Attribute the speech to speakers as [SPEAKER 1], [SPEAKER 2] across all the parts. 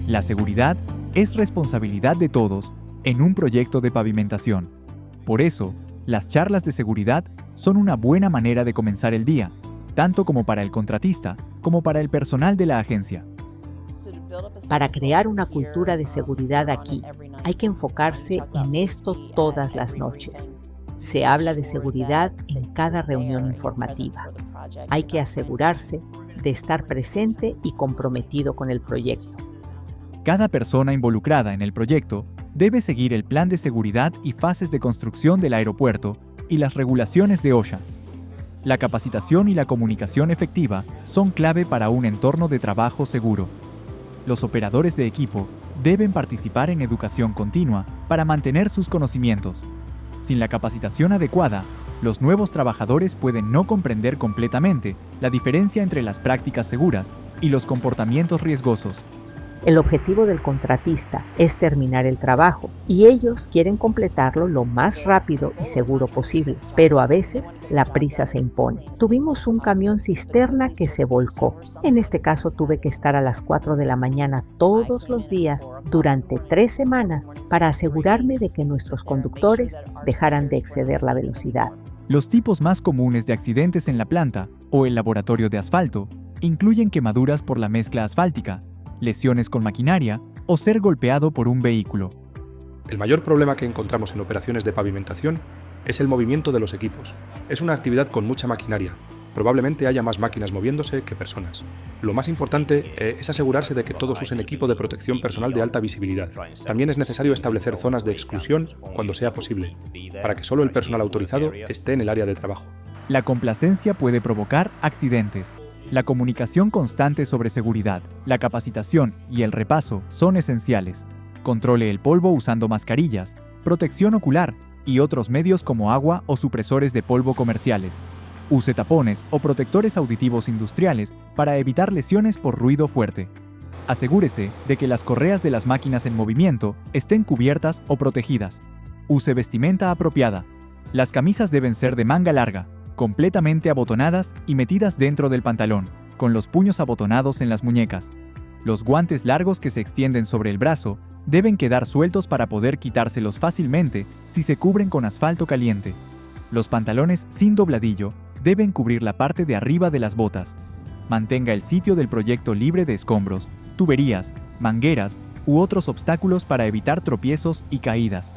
[SPEAKER 1] La seguridad es responsabilidad de todos en un proyecto de pavimentación. Por eso, las charlas de seguridad son una buena manera de comenzar el día, tanto como para el contratista como para el personal de la agencia.
[SPEAKER 2] Para crear una cultura de seguridad aquí, hay que enfocarse en esto todas las noches. Se habla de seguridad en cada reunión informativa. Hay que asegurarse de estar presente y comprometido con el proyecto.
[SPEAKER 1] Cada persona involucrada en el proyecto debe seguir el plan de seguridad y fases de construcción del aeropuerto y las regulaciones de OSHA. La capacitación y la comunicación efectiva son clave para un entorno de trabajo seguro. Los operadores de equipo deben participar en educación continua para mantener sus conocimientos. Sin la capacitación adecuada, los nuevos trabajadores pueden no comprender completamente la diferencia entre las prácticas seguras y los comportamientos riesgosos.
[SPEAKER 2] El objetivo del contratista es terminar el trabajo y ellos quieren completarlo lo más rápido y seguro posible, pero a veces la prisa se impone. Tuvimos un camión cisterna que se volcó. En este caso tuve que estar a las 4 de la mañana todos los días durante 3 semanas para asegurarme de que nuestros conductores dejaran de exceder la velocidad.
[SPEAKER 1] Los tipos más comunes de accidentes en la planta o el laboratorio de asfalto incluyen quemaduras por la mezcla asfáltica, lesiones con maquinaria o ser golpeado por un vehículo.
[SPEAKER 3] El mayor problema que encontramos en operaciones de pavimentación es el movimiento de los equipos. Es una actividad con mucha maquinaria. Probablemente haya más máquinas moviéndose que personas. Lo más importante es asegurarse de que todos usen equipo de protección personal de alta visibilidad. También es necesario establecer zonas de exclusión cuando sea posible, para que solo el personal autorizado esté en el área de trabajo.
[SPEAKER 1] La complacencia puede provocar accidentes. La comunicación constante sobre seguridad, la capacitación y el repaso son esenciales. Controle el polvo usando mascarillas, protección ocular y otros medios como agua o supresores de polvo comerciales. Use tapones o protectores auditivos industriales para evitar lesiones por ruido fuerte. Asegúrese de que las correas de las máquinas en movimiento estén cubiertas o protegidas. Use vestimenta apropiada. Las camisas deben ser de manga larga, completamente abotonadas y metidas dentro del pantalón, con los puños abotonados en las muñecas. Los guantes largos que se extienden sobre el brazo deben quedar sueltos para poder quitárselos fácilmente si se cubren con asfalto caliente. Los pantalones sin dobladillo deben cubrir la parte de arriba de las botas. Mantenga el sitio del proyecto libre de escombros, tuberías, mangueras u otros obstáculos para evitar tropiezos y caídas.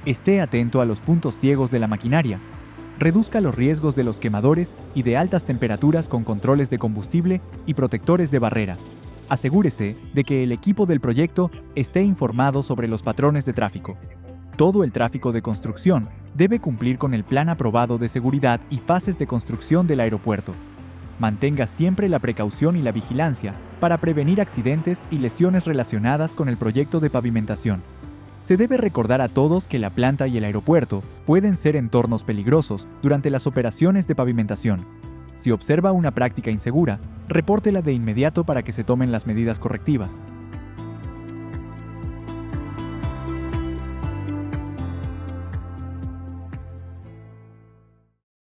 [SPEAKER 1] Esté atento a los puntos ciegos de la maquinaria. Reduzca los riesgos de los quemadores y de altas temperaturas con controles de combustible y protectores de barrera. Asegúrese de que el equipo del proyecto esté informado sobre los patrones de tráfico. Todo el tráfico de construcción debe cumplir con el plan aprobado de seguridad y fases de construcción del aeropuerto. Mantenga siempre la precaución y la vigilancia para prevenir accidentes y lesiones relacionadas con el proyecto de pavimentación. Se debe recordar a todos que la planta y el aeropuerto pueden ser entornos peligrosos durante las operaciones de pavimentación. Si observa una práctica insegura, repórtela de inmediato para que se tomen las medidas correctivas.